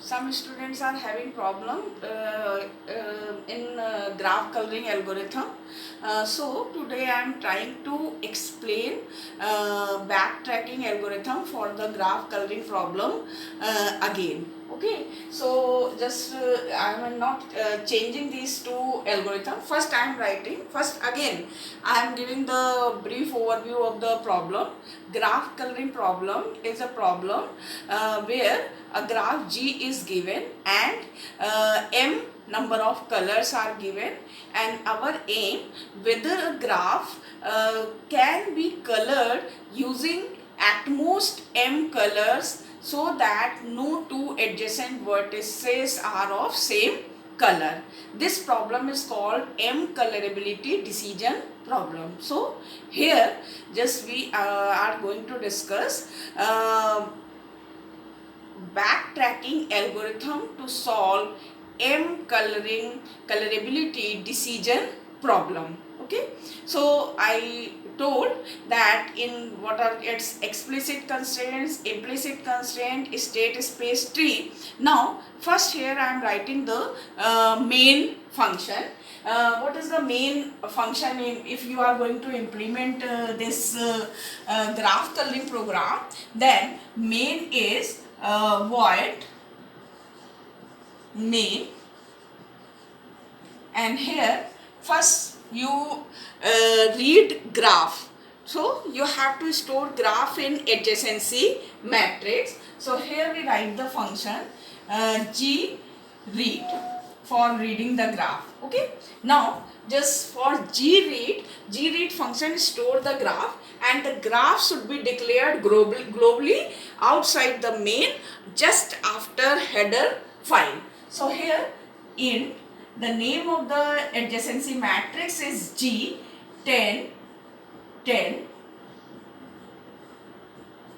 some students are having problem in graph coloring algorithm. So today I am trying to explain backtracking algorithm for the graph coloring problem again. Okay, so just I am not changing these two algorithms. First I am writing, first again I am giving the brief overview of the problem. Graph coloring problem is a problem where a graph G is given and M number of colors are given, and our aim whether a graph can be colored using at most M colors so that no two adjacent vertices are of same color. This problem is called M colorability decision problem. So here just we are going to discuss backtracking algorithm to solve M colorability decision problem. Okay, so I told that in what are its explicit constraints, implicit constraint, state space tree. Now first here I am writing the main function. What is the main function if you are going to implement this graph coloring program? Then main is void main, and here first you read graph. So you have to store graph in adjacency matrix. So here we write the function G read for reading the graph. Okay, now just for G read function store the graph, and the graph should be declared globally outside the main just after header file. So here int the name of the adjacency matrix is G 10 10,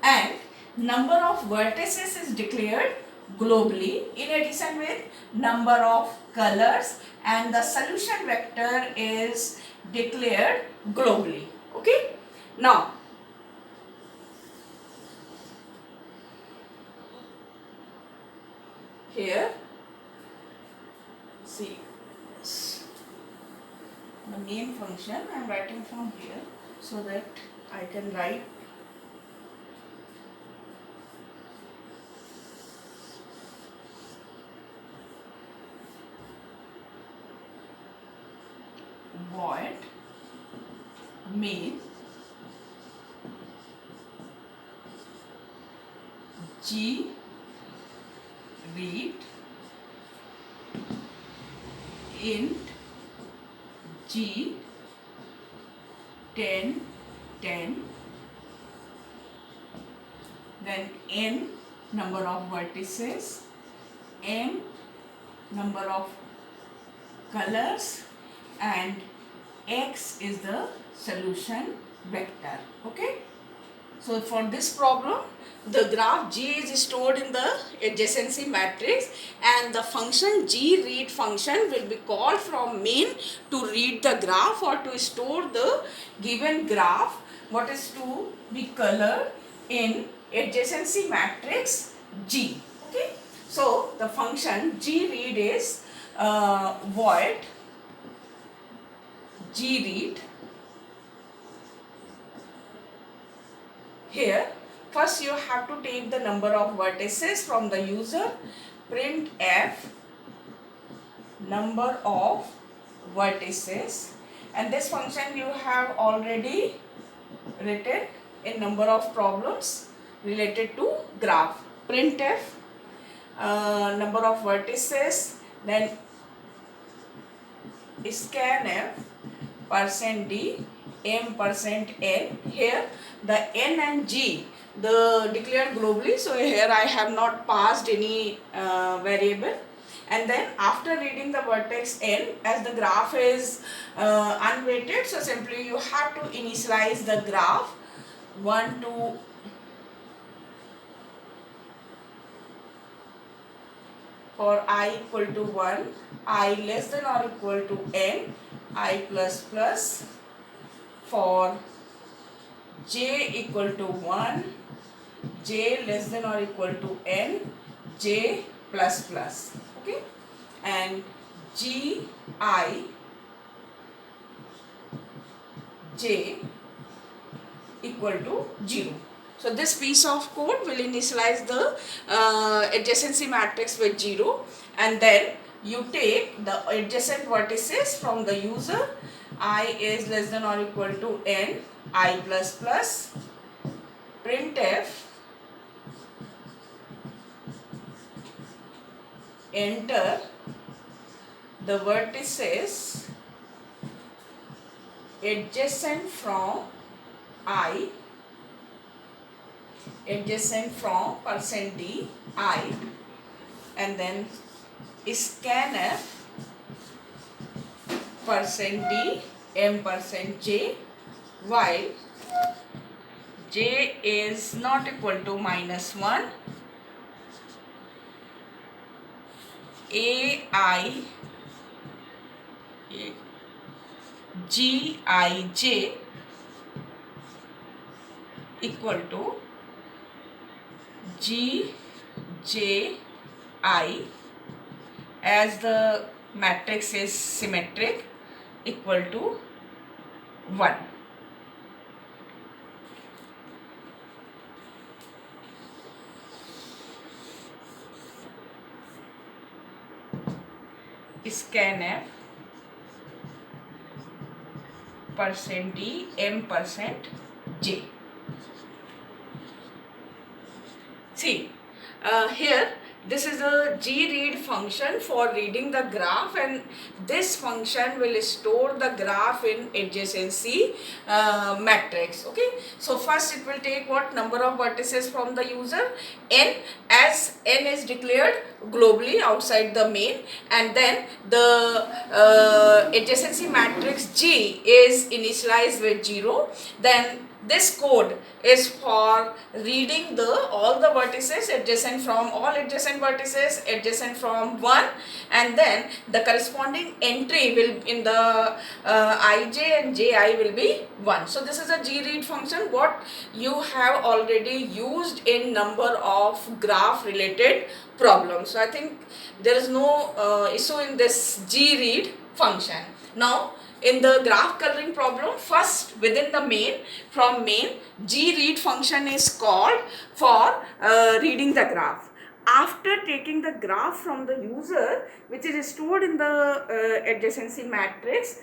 and number of vertices is declared globally in addition with number of colors, and the solution vector is declared globally. Okay, now here see the main function I am writing from here so that I can write void main G read int G 10 10, then n number of vertices, m number of colors, and x is the solution vector. Okay, so for this problem the graph G is stored in the adjacency matrix, and the function G read function will be called from main to read the graph or to store the given graph what is to be colored in adjacency matrix G. Okay, so the function G read is void G read. Here first you have to take the number of vertices from the user, print f number of vertices, and this function you have already written in number of problems related to graph. Printf number of vertices, then scanf %d m%n. Here the n and g the declared globally, so here I have not passed any variable, and then after reading the vertex n, as the graph is unweighted, so simply you have to initialize the graph 1 to for I equal to 1, I less than or equal to n, I plus plus, for j equal to 1, j less than or equal to n, j plus plus. Okay, and G I J equal to 0. So this piece of code will initialize the adjacency matrix with 0, and then you take the adjacent vertices from the user. I is less than or equal to n, I plus plus, printf, enter the vertices adjacent from I, adjacent from %d I, and then scanf %d m%j, while j is not equal to -1, ai gij equal to gji, as the matrix is symmetric, equal to 1. Scanf %d m%j. See, here this is a gread function for reading the graph, and this function will store the graph in adjacency matrix. Okay, so first it will take what number of vertices from the user, n, as n is declared globally outside the main, and then the adjacency matrix G is initialized with 0. Then this code is for reading all the vertices adjacent from from 1, and then the corresponding entry will in the ij and ji will be 1. So this is a gread function what you have already used in number of graph related problems. So I think there is no issue in this gread function. Now in the graph coloring problem, first within the main, from main, gread function is called for reading the graph. After taking the graph from the user, which is stored in the adjacency matrix,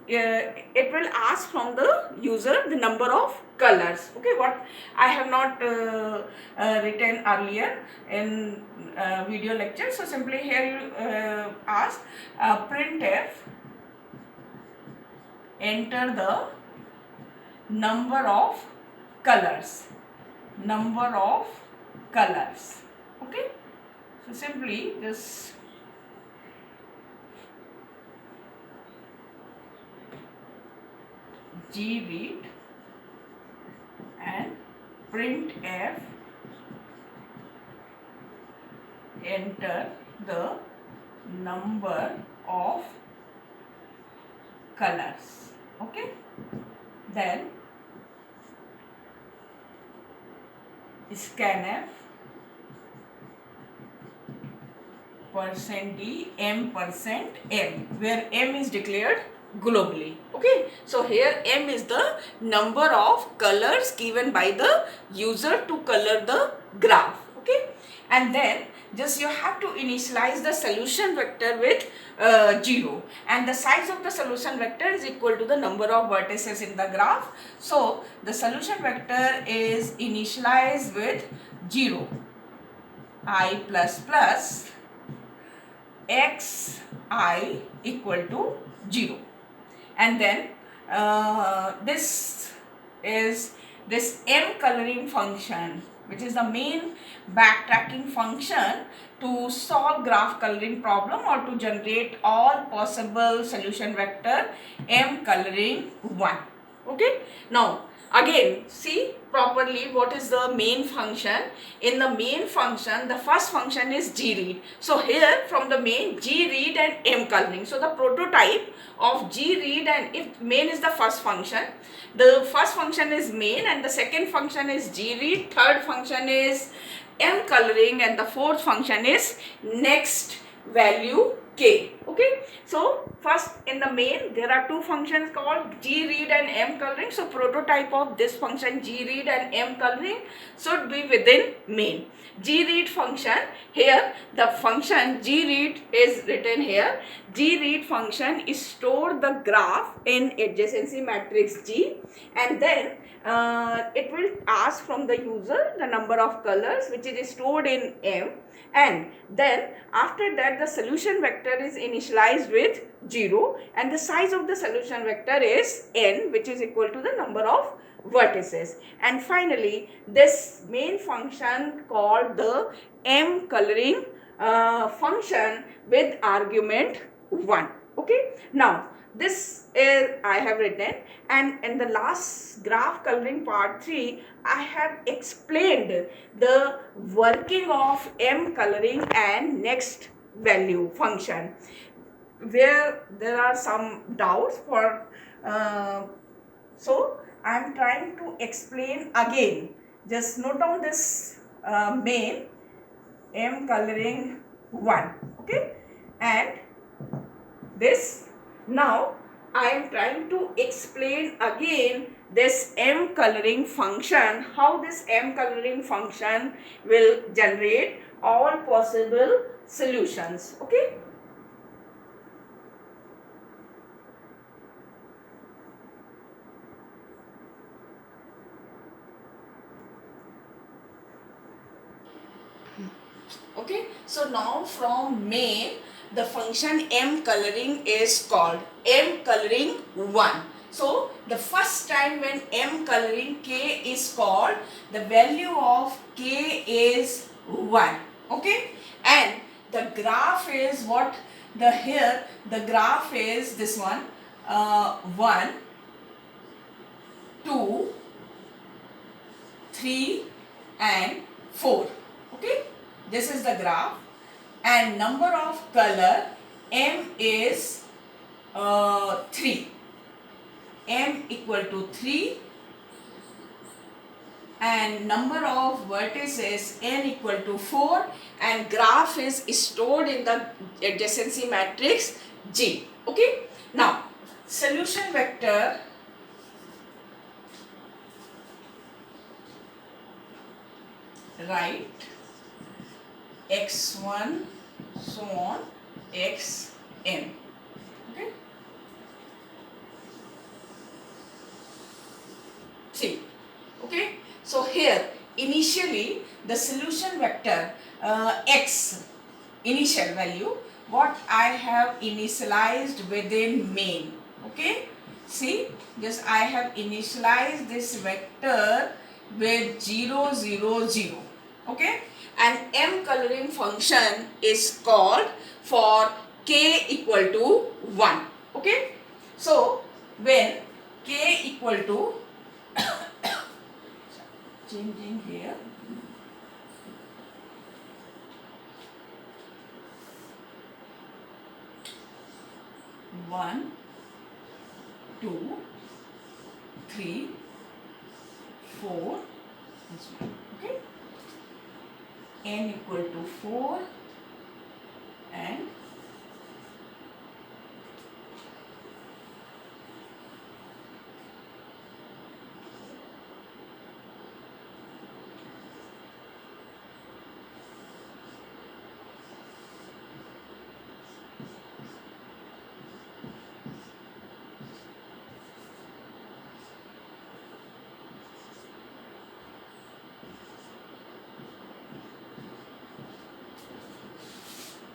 it will ask from the user the number of colors. Okay, what I have not written earlier in video lecture. So simply here you ask printf, enter the number of colors. Okay, so simply this gread and printf, enter the number of colors. Okay, then scanf %d m%m, where m is declared globally. Okay, so here m is the number of colors given by the user to color the graph. Okay, and then just you have to initialize the solution vector with 0, and the size of the solution vector is equal to the number of vertices in the graph. So the solution vector is initialized with 0, I plus plus x I equal to 0, and then this is this m coloring function, which is the main backtracking function to solve graph coloring problem or to generate all possible solution vector m coloring 1. Okay, now again see properly what is the main function. In the main function, the first function is gread. So here from the main, gread and m coloring. So the prototype of gread, and if main is the first function, the first function is main and the second function is gread, third function is m coloring, and the fourth function is next value k. Okay, so first in the main there are two functions called gread and m coloring. So prototype of this function gread and m coloring should be within main. Gread function, here the function gread is written here. Gread function is store the graph in adjacency matrix G, and then it will ask from the user the number of colors which is stored in M, and then after that the solution vector is initialized with 0, and the size of the solution vector is n, which is equal to the number of vertices. And finally this main function called the m coloring function with argument 1. Okay, now this is I have written, and in the last graph coloring part 3 I have explained the working of m coloring and next value function, where there are some doubts for so I am trying to explain again. Just note down this main m coloring 1. Okay, and this, now I am trying to explain again this m coloring function, how this m coloring function will generate all possible solutions. Okay, okay, so now from main the function m coloring is called m coloring 1. So the first time when m coloring k is called, the value of k is 1. Okay, and the graph is what, the here the graph is this one, 1 2 3 and 4. Okay, this is the graph, and number of color m is 3, m equal to 3, and number of vertices n equal to 4, and graph is stored in the adjacency matrix G. Okay, now solution vector write x1 so on xn. Okay, see, okay, so here initially the solution vector x initial value what I have initialized within main. Okay, see, just I have initialized this vector with 0 0 0. Okay, and m coloring function is called for k equal to 1. Okay, so when k equal to changing here, one, 2, 3, 4, okay, n equal to 4 and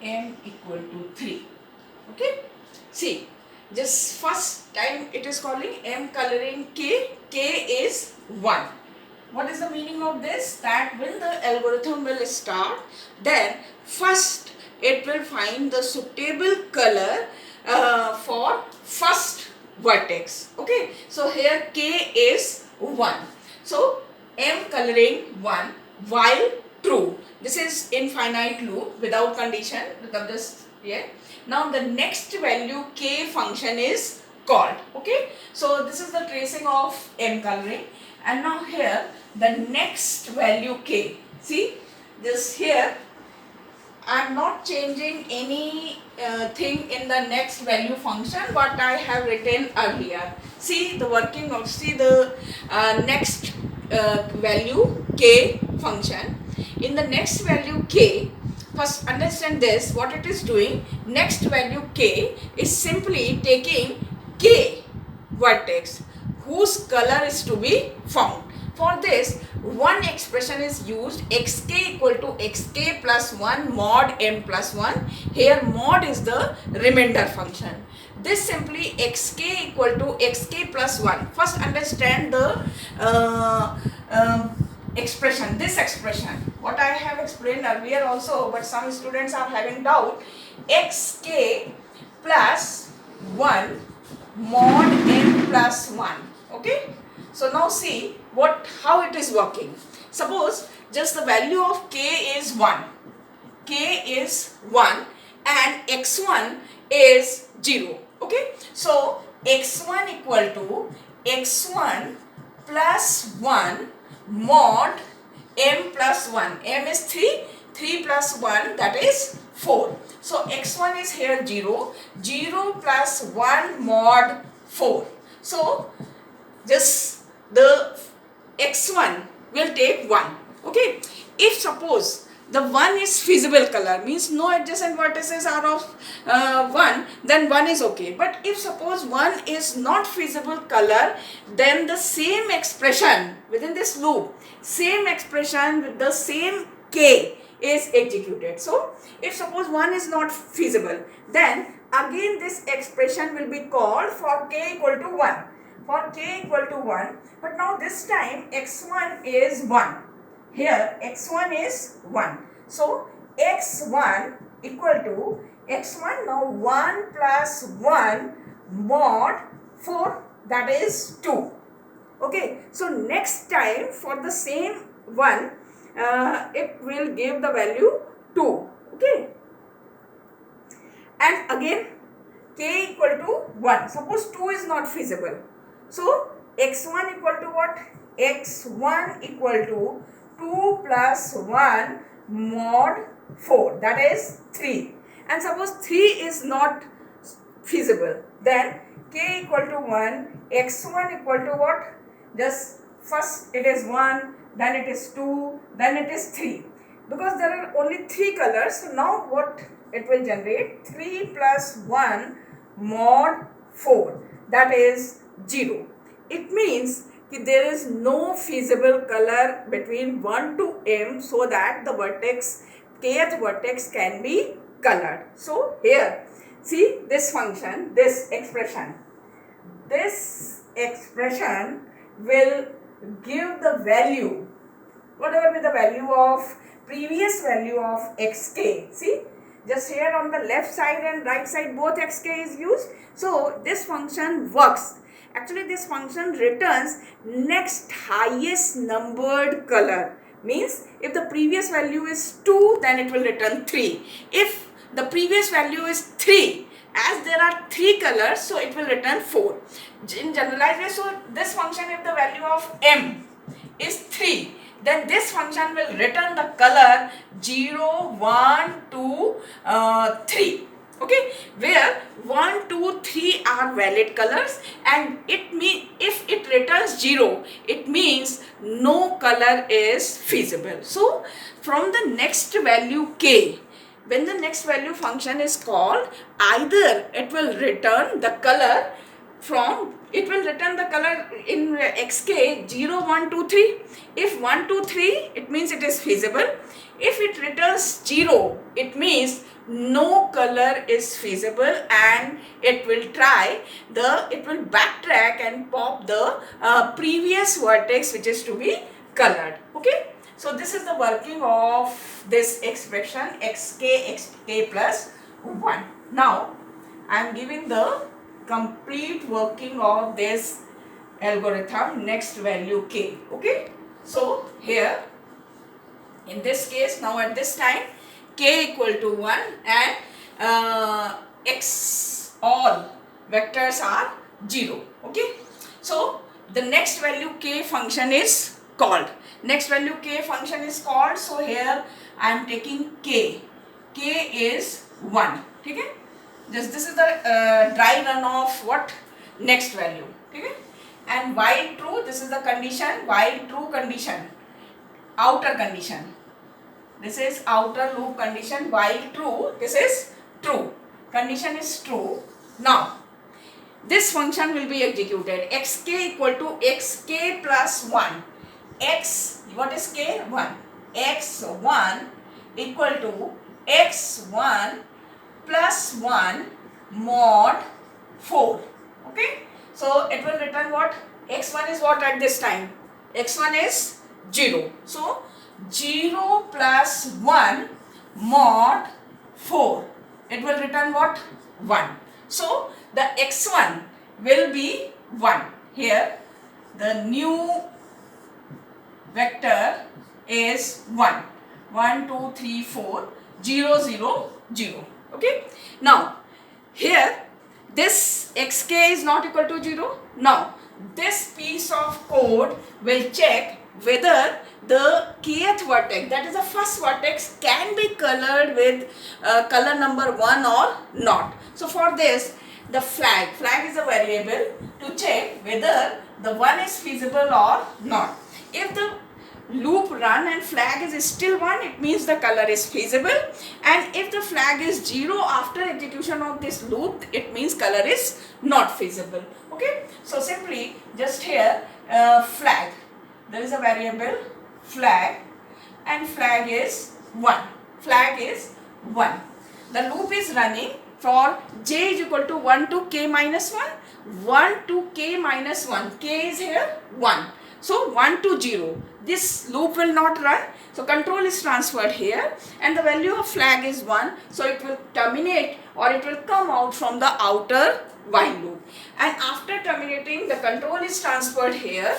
m equal to 3. Okay, see, just first time it is calling m coloring k, k is 1. What is the meaning of this? That when the algorithm will start, then first it will find the suitable color for first vertex. Okay, so here k is 1. So m coloring 1 while true. This is infinite loop without condition. Become just here. Now the next value k function is called. Okay, so this is the tracing of m coloring, and now here the next value k. See, Just here I am not changing any thing in the next value function what I have written earlier. See the working of, see the next value k function. In the next value k, first understand this, what it is doing. Next value k is simply taking k vertex whose color is to be found. For this, one expression is used, xk equal to xk plus 1 mod m plus 1. Here mod is the remainder function. This simply xk equal to xk plus 1. First understand the expression, this expression. What I have explained earlier also, but some students are having doubt. Xk plus 1 mod n plus 1. Okay. So now see how it is working. Suppose just the value of k is 1. K is 1 and x1 is 0. Okay. So x1 equal to x1 plus 1 mod m plus 1. M is 3. 3 plus 1, that is 4. So x1 is here 0. 0 plus 1 mod 4. So just the x1 will take 1. Okay. If suppose the 1 is feasible color, means no adjacent vertices are of 1, then 1 is okay. But if suppose 1 is not feasible color, then the same expression within this loop, same expression with the same k is executed. So if suppose 1 is not feasible, then again this expression will be called for k equal to 1. For k equal to 1, but now this time x1 is 1. Here x1 is 1. So x1 equal to x1, now 1 plus 1 mod 4, that is 2. Okay. So next time for the same one, it will give the value 2. Okay. And again k equal to 1. Suppose 2 is not feasible. So x1 equal to what? x1 equal to 2 plus 1 mod 4, that is 3. And suppose 3 is not feasible, then k equal to 1, x1 equal to what? Just first it is 1, then it is 2, then it is 3. Because there are only 3 colors, so now what it will generate? 3 plus 1 mod 4, that is 0. It means that there is no feasible color between 1 to m so that the vertex, kth vertex can be colored. So here, see this function, this expression will give the value, whatever be the value of previous value of xk. See, just here on the left side and right side both xk is used. So this function works. Actually this function returns next highest numbered color. Means if the previous value is 2, then it will return 3. If the previous value is 3, as there are 3 colors, so it will return 4. In generalized way, so this function, if the value of m is 3, then this function will return the color 0, 1, 2, 3. Okay, where 1, 2, 3 are valid colors, and it means if it returns 0, it means no color is feasible. So from the next value k, when the next value function is called, either it will return the color in xk 0, 1, 2, 3. If 1, 2, 3, it means it is feasible. If it returns 0, it means no color is feasible, and it will backtrack and pop the previous vertex which is to be colored. Okay. So this is the working of this expression xk plus 1. Now I am giving the complete working of this algorithm next value k. Okay. So here in this case, now at this time k equal to 1 and x all vectors are 0. Okay. So the next value k function is called. next value k function is called. So here I am taking k. K is 1. Okay? Just this is the dry run of what? Next value. Okay? And while true, this is the condition. While true condition, outer condition. This is outer loop condition. While true, this is true. Condition is true. Now, this function will be executed. Xk equal to xk plus 1. X, what is k? 1. X1 equal to x1 plus 1 mod 4. Okay? So, it will return what? X1 is what at this time? X1 is 0. So, 0 plus 1 mod 4. It will return what? 1. So, the x1 will be 1. Here, the new vector is 1. 1, 2, 3, 4, 0, 0, 0. Okay. Now, here, this xk is not equal to 0. Now, this piece of code will check whether the kth vertex, that is the first vertex, can be colored with color number 1 or not. So, for this, the flag is a variable to check whether the 1 is feasible or not. If the loop run and flag is still 1, it means the color is feasible, and if the flag is 0 after execution of this loop, it means color is not feasible. Okay, so simply just here flag, there is a variable flag, and flag is 1. Flag is 1. The loop is running for j is equal to 1 to k minus 1, 1 to k minus 1, k is here 1. So 1 to 0, this loop will not run. So control is transferred here, and the value of flag is 1. So it will terminate, or it will come out from the outer while loop. And after terminating, the control is transferred here.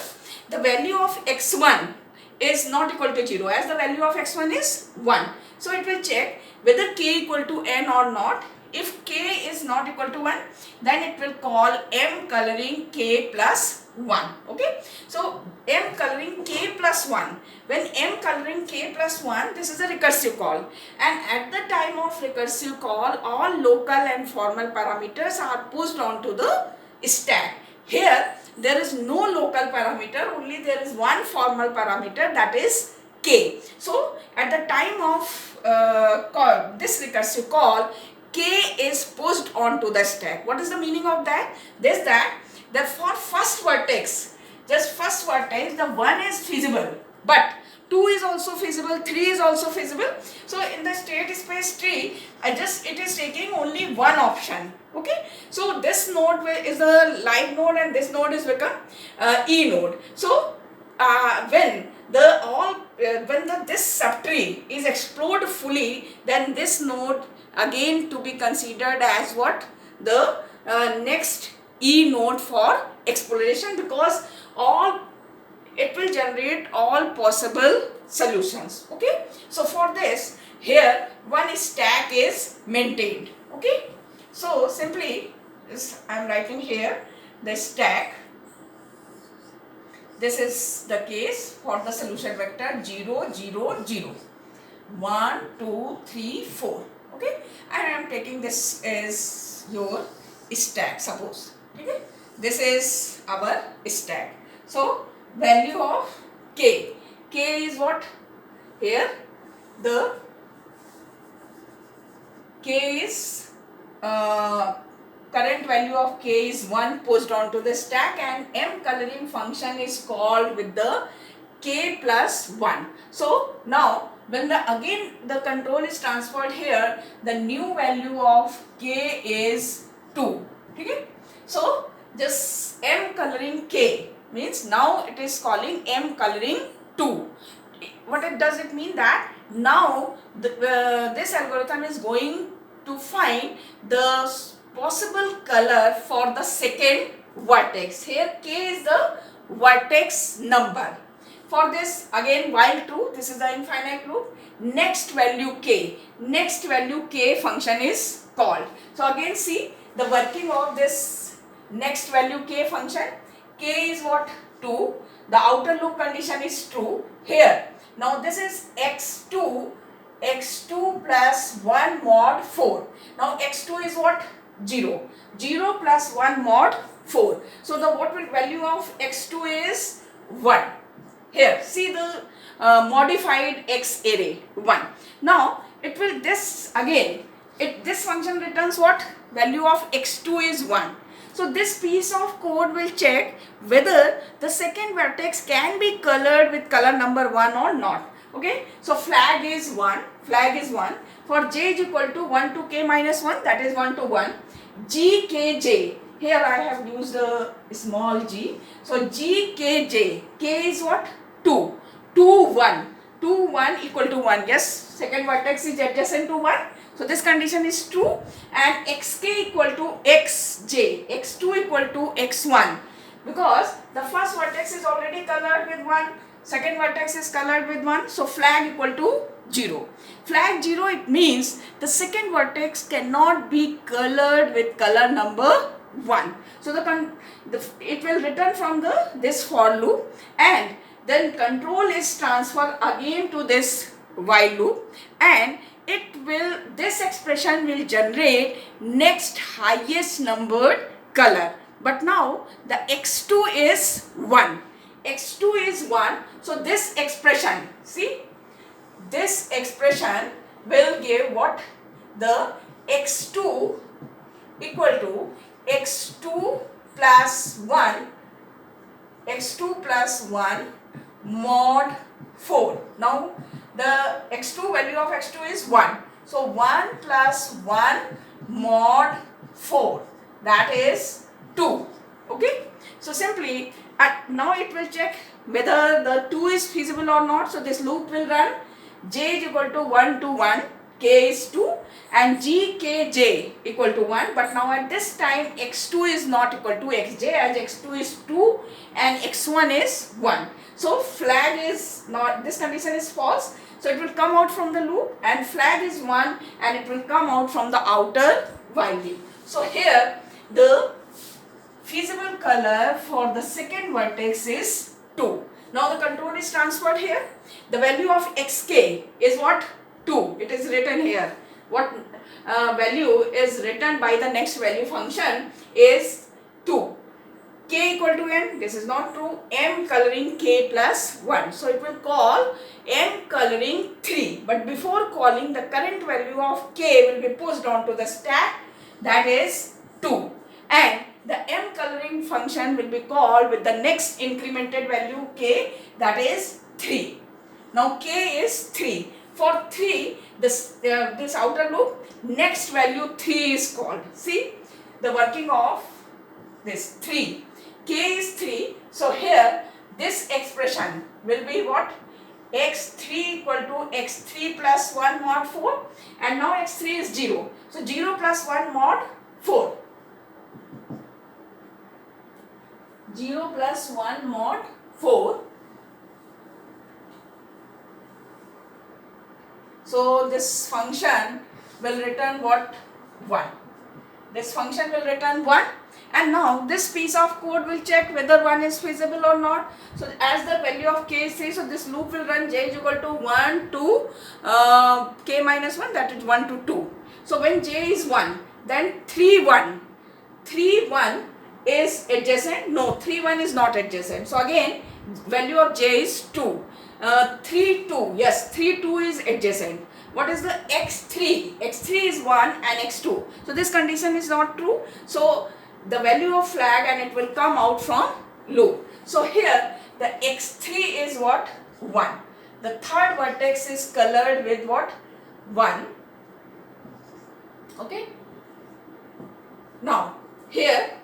The value of x1 is not equal to 0, as the value of x1 is 1. So it will check whether k equal to n or not. If k is not equal to 1, then it will call m coloring k plus 1. Okay. So m coloring k plus 1. When m coloring k plus 1, this is a recursive call. And at the time of recursive call, all local and formal parameters are pushed onto the stack. Here, there is no local parameter, only there is one formal parameter, that is k. So, at the time of this recursive call, k is pushed onto the stack. What is the meaning of that? This that for first vertex, just first vertex, the 1 is feasible, but 2 is also feasible, 3 is also feasible. So in the state space tree, it is taking only one option. Okay, so this node is a live node, and this node is become E node. So when this subtree is explored fully, then this node again to be considered as what? The next E node for exploration, because it will generate all possible solutions. Okay, so for this, here one stack is maintained. Okay, so simply I am writing here the stack. This is the case for the solution vector 0, 0, 0, 1, 2, 3, 4. Okay, and I am taking this as your stack, suppose. Okay, this is our stack. So value of k is what? Here the k is current value of k is 1 pushed onto the stack, and m coloring function is called with the k plus 1. So now when again the control is transferred here, the new value of k is 2. Okay, so just m coloring k means now it is calling m coloring 2. What does it mean? That now this algorithm is going to find the possible color for the second vertex. Here k is the vertex number. For this, again while true, this is the infinite loop, next value k function is called. So again see the working of this next value k function. K is what? 2. the outer loop condition is true here. Now this is x2 plus 1 mod 4. Now x2 is what? 0. 0 plus 1 mod 4. So the what will value of x2 is 1. Here, see the modified x array 1. Now it will this again. This function returns what? Value of x2 is 1. So this piece of code will check whether the second vertex can be colored with color number 1 or not. Okay. So flag is 1. Flag is 1. For j is equal to 1 to k minus 1, that is 1 to 1. gkj. Here I have used a small g. So gkj. K is what? 2. 2, 1. 2, 1 equal to 1. Yes. Second vertex is adjacent to 1. So this condition is true, and xk equal to xj, x2 equal to x1, because the first vertex is already colored with 1, second vertex is colored with 1, so flag equal to 0. Flag 0, it means the second vertex cannot be colored with color number 1. So it will return from this for loop, and then control is transferred again to this while loop, and this expression will generate next highest numbered color. But now the x2 is 1. x2 is 1. So this expression, see, this expression will give what? The x2 equal to x2 plus 1, x2 plus 1 mod 4. Now the x2 value of x2 is 1. So 1 plus 1 mod 4, that is 2. Okay. So simply now it will check whether the 2 is feasible or not. So this loop will run. J is equal to 1 to 1, k is 2, and gkj equal to 1. But now at this time x2 is not equal to xj, as x2 is 2 and x1 is 1. So flag is not, this condition is false. So it will come out from the loop, and flag is 1, and it will come out from the outer while loop. So here the feasible color for the second vertex is 2. Now the control is transferred here. The value of xk is what? 2. It is written here. What value is written by the next value function is 2. K equal to n, this is not true. M coloring k plus 1. So it will call M coloring 3. But before calling, the current value of k will be pushed onto the stack, that is 2. And the M coloring function will be called with the next incremented value k, that is 3. Now k is 3. For 3, this outer loop, next value 3 is called. See the working of this 3. K is 3. So here this expression will be what? x3 equal to x3 plus 1 mod 4, and now x3 is 0. So 0 plus 1 mod 4. 0 plus 1 mod 4. So this function will return what? 1. This function will return 1. And now this piece of code will check whether 1 is feasible or not. So as the value of k is 3, so this loop will run j is equal to 1 to k minus 1, that is 1 to 2. So when j is 1, then 3 1. 3 1 is adjacent. No, 3 1 is not adjacent. So again value of j is 2. 3 2. Yes, 3 2 is adjacent. What is the x3? x3 is 1 and x2. So this condition is not true. So the value of flag, and it will come out from loop. So here the x3 is what? 1. The third vertex is colored with what? 1. Okay. Now here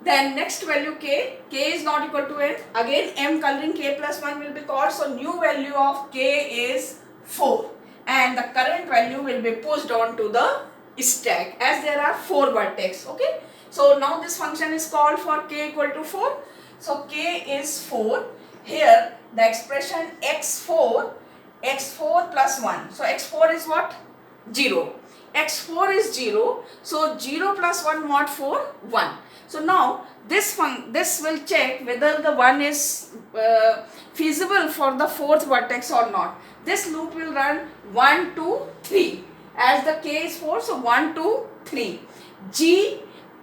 then next value k is not equal to n. Again m coloring k plus 1 will be called. So new value of k is 4, and the current value will be pushed on to the stack, as there are 4 vertex. Okay. So now this function is called for k equal to 4. So k is 4. Here the expression x4 plus 1. So x4 is what? 0. x4 is 0. So 0 plus 1 mod 4, 1. So now this will check whether the 1 is feasible for the fourth vertex or not. This loop will run 1, 2, 3. As the k is 4, so 1, 2, 3. G,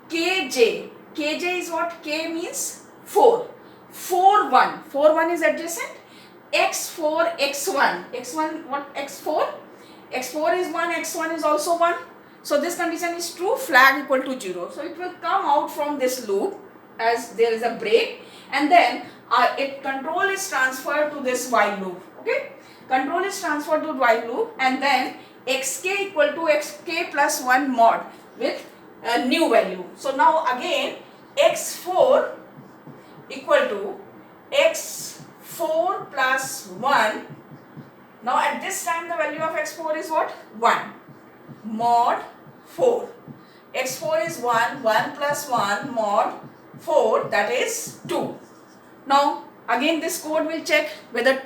K, J. Kj is what? K means 4. 4, 1. 4, 1 is adjacent. X4, X1. X1, what? X4? X4 is 1, X1 is also 1. So this condition is true, flag equal to 0. So it will come out from this loop as there is a break, and then control is transferred to this while loop. Okay, control is transferred to while loop, and then xk equal to xk plus 1 mod with a new value. So now again x4 equal to x4 plus 1. Now at this time the value of x4 is what? 1 mod 4. x4 is 1, 1 plus 1 mod 4, that is 2. Now again this code will check whether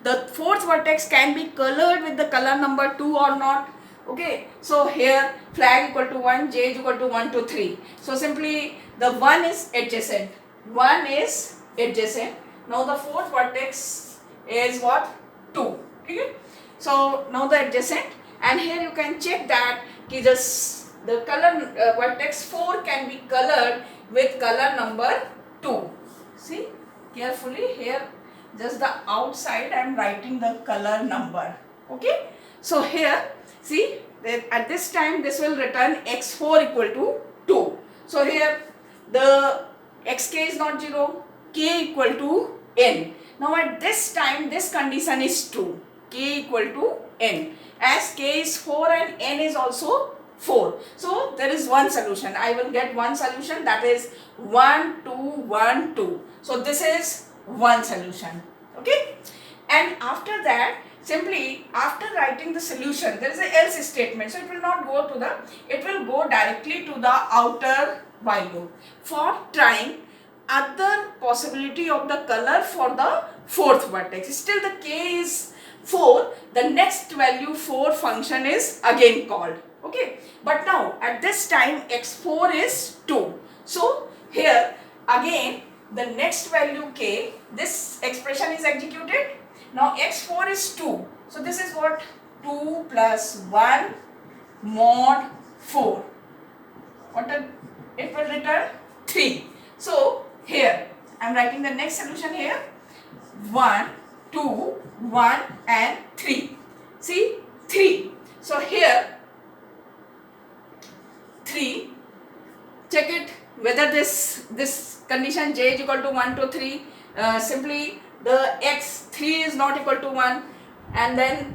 the fourth vertex can be colored with the color number 2 or not. Okay, so here flag equal to 1, j is equal to 1 to 3. So simply the 1 is adjacent. 1 is adjacent. Now the fourth vertex is what? 2. Okay, so now the adjacent, and here you can check that the color vertex 4 can be colored with color number 2. See carefully here, just the outside I am writing the color number. Okay, so here see that at this time this will return x4 equal to 2. So here the xk is not 0, k equal to n. Now at this time this condition is true, k equal to n, as k is 4 and n is also 4. So there is one solution. I will get one solution, that is 1, 2, 1, 2. So this is one solution. Okay, and after that simply after writing the solution there is a else statement. So it will not go to the, it will go directly to the outer while loop for trying other possibility of the color for the fourth vertex. Still the k is 4, the next value 4 function is again called. Okay, but now at this time x4 is 2. So here again the next value k, this expression is executed. Now x4 is 2. So this is what? 2 plus 1 mod 4. What it will return? 3. So here I am writing the next solution here. 1, 2, 1 and 3. See 3. So here 3, check it whether this condition j is equal to 1 to 3, simply the x3 is not equal to 1, and then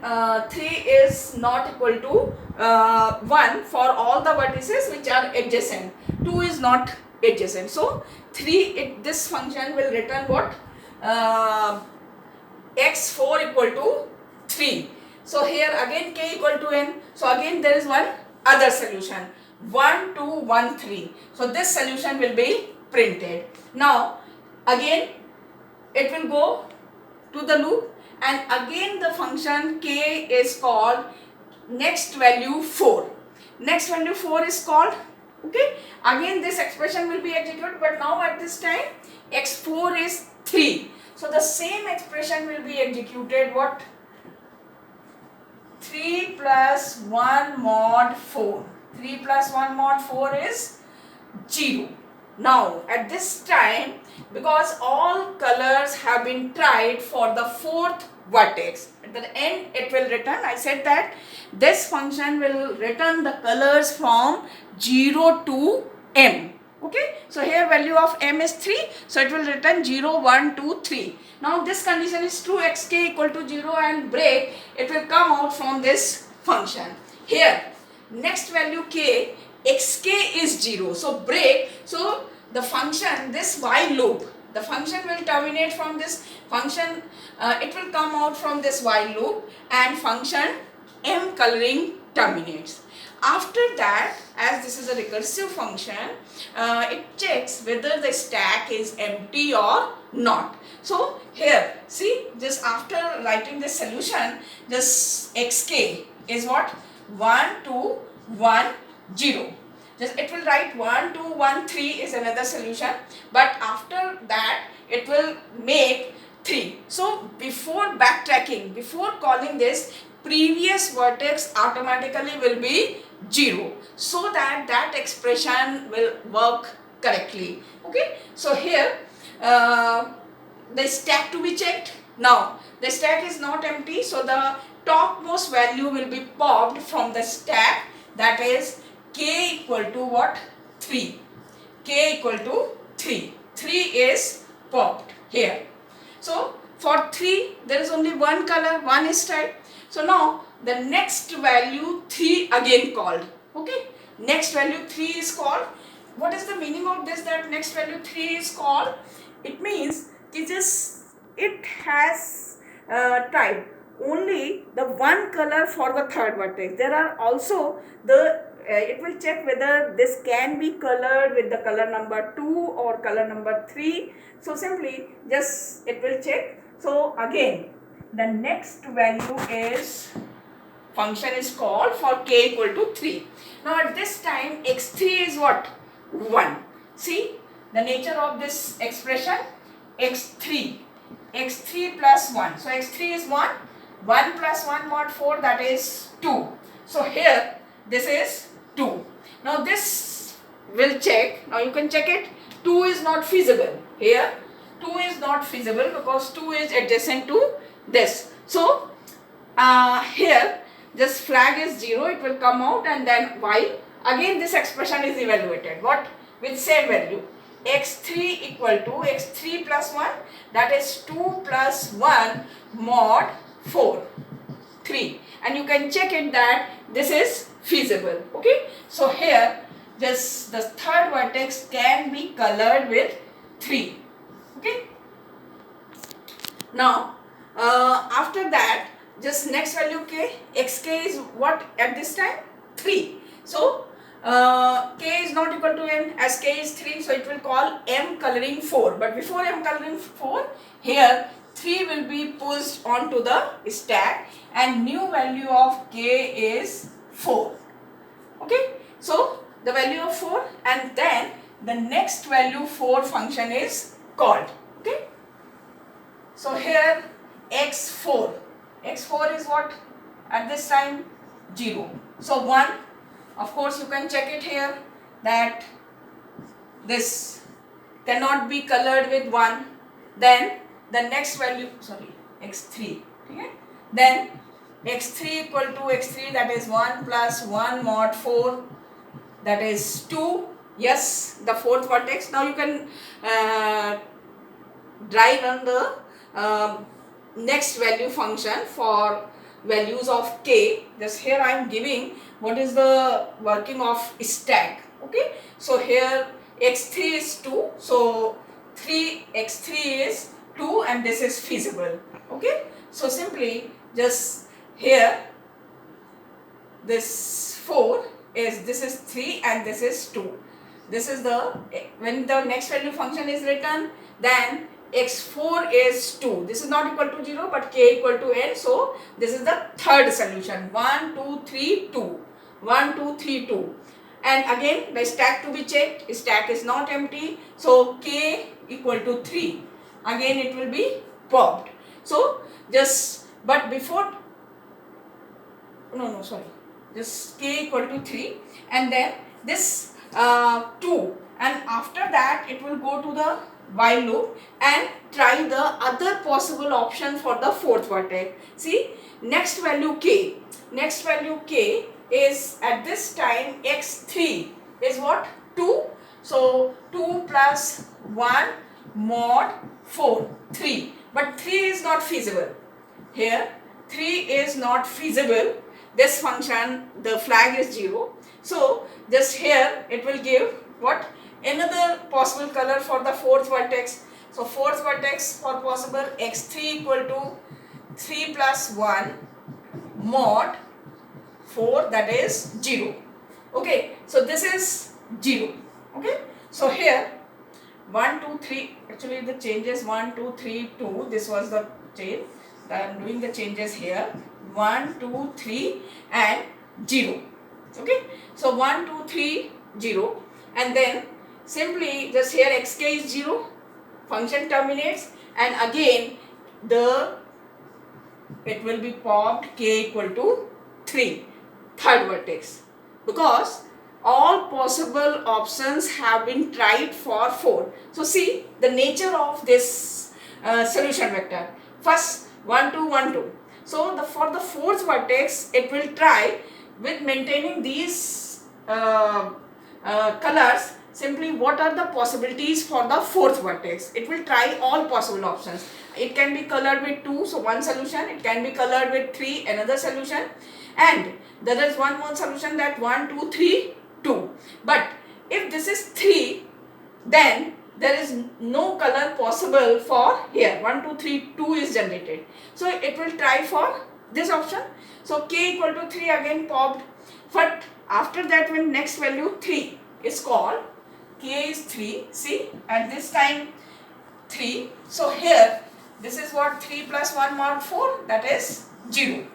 3 is not equal to 1 for all the vertices which are adjacent. 2 is not adjacent. So this function will return what? x4 equal to 3. So here again k equal to n. So again there is one other solution. 1, 2, 1, 3. So this solution will be printed. Now again it will go to the loop, and again the function k is called next value 4. Next value 4 is called. Okay, again this expression will be executed, but now at this time x4 is 3. So the same expression will be executed. What? 3 plus 1 mod 4. 3 plus 1 mod 4 is 0. Now at this time, because all colors have been tried for the fourth vertex, at the end it will return. I said that this function will return the colors from 0 to m. Okay, so here value of m is 3, so it will return 0, 1, 2, 3. Now this condition is true, xk equal to 0 and break, it will come out from this function. Here next value k, xk is 0, so break. So the function, this while loop, the function will terminate from this function, it will come out from this while loop, and function m coloring terminates. After that, as this is a recursive function, it checks whether the stack is empty or not. So here see, just after writing the solution, this xk is what? 1, 2, 1, 0. just it will write 1 2 1 3 is another solution, but after that it will make 3. So before backtracking, before calling this, previous vertex automatically will be 0, so that that expression will work correctly. Okay, so here the stack to be checked. Now the stack is not empty, so the topmost value will be popped from the stack, that is k equal to what? 3. K equal to 3. 3 is popped here. So for 3 there is only one color, one is type. So now the next value 3 again called. Okay, next value 3 is called. What is the meaning of this, that next value 3 is called? It means it has type only the one color for the third vertex. There are also the it will check whether this can be colored with the color number 2 or color number 3. So simply just it will check. So again the next value is, function is called for k equal to 3. Now at this time x3 is what? 1. See the nature of this expression, x3 plus 1. So x3 is 1. 1 plus 1 mod 4, that is 2. So here this is 2. Now this will check. Now you can check it. 2 is not feasible. Here 2 is not feasible because 2 is adjacent to this. So here this flag is 0. It will come out, and then while again this expression is evaluated. What? With same value. x3 equal to x3 plus 1, that is 2 plus 1 mod 4, 3, and you can check it that this is feasible. Okay, so here just the third vertex can be colored with 3. Okay, now after that just next value k, xk is what at this time? 3. So k is not equal to m, as k is 3, so it will call m coloring 4. But before m coloring 4, here 3 will be pushed onto the stack, and new value of k is 4. Okay, so the value of 4, and then the next value 4 function is called. Okay, so here x4 is what at this time? 0. So 1. Of course, you can check it here that this cannot be colored with 1. Then the next value, sorry, x3. Okay? Then x3 equal to x3, that is 1 plus 1 mod 4, that is 2. Yes, the fourth vertex. Now you can drive on the next value function for values of k. Just here I am giving what is the working of stack. Okay, so here x3 is 2, so x3 is 2, and this is feasible. Okay, so simply just here this 4 is, this is 3 and this is 2. This is the, when the next value function is written, then x4 is 2. This is not equal to 0, but k equal to n. So this is the third solution. 1 2 3 2. 1 2 3 2. And again the stack to be checked. Stack is not empty. So k equal to 3. Again it will be popped. So just, but before, just k equal to 3, and then this 2, and after that it will go to the while loop and try the other possible option for the fourth vertex. See, next value k is at this time x3 is what? 2. So 2 plus 1 mod 4, 3. But 3 is not feasible. Here 3 is not feasible. This function, the flag is 0. So just here it will give what? Another possible color for the fourth vertex. So fourth vertex for possible x3 equal to 3 plus 1 mod 4, that is 0. Okay, so this is 0. Okay, so here 1 2 3, actually the changes 1 2 3 2, this was the change. I am doing the changes here. 1 2 3 and 0. Okay, so 1 2 3 0, and then simply just here xk is 0, function terminates, and again it will be popped k equal to 3, third vertex, because all possible options have been tried for 4. So see the nature of this solution vector. First 1 2 1 2. So for the fourth vertex it will try with maintaining these colors. Simply what are the possibilities for the fourth vertex? It will try all possible options. It can be colored with 2, so one solution. It can be colored with 3, another solution, and there is one more solution, that 1 2 3 2. But if this is 3, then there is no color possible for here. 1 2 3 2 is generated, so it will try for this option. So k equal to 3 again popped, but after that when next value 3 is called, k is 3, see, at this time 3, so here this is what 3 plus 1 mod 4, that is 0.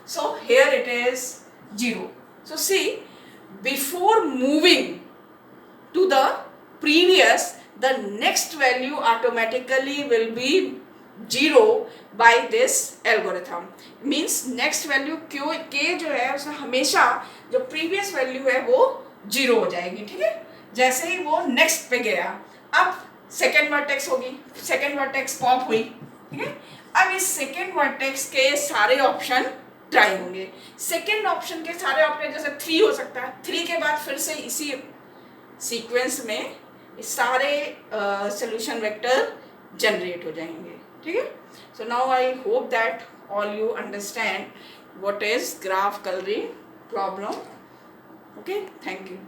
So here it is 0. So see, before moving to the previous, the next value automatically will be 0 by this algorithm. Means next value k जो है उसमें हमेशा जो previous value है वो 0 हो जाएगी, ठीक है. जैसे ही वो next पे गया, अब second vertex होगी, second vertex pop हुई, ठीक है. अब इस second vertex के सारे option ट्राई होंगे. सेकेंड ऑप्शन के सारे ऑप्शन जैसे 3 हो सकता है, 3 के बाद फिर से इसी सीक्वेंस में सारे सॉल्यूशन वेक्टर जनरेट हो जाएंगे, ठीक है. So now I hope that all you understand what is graph colouring problem. Okay, thank you.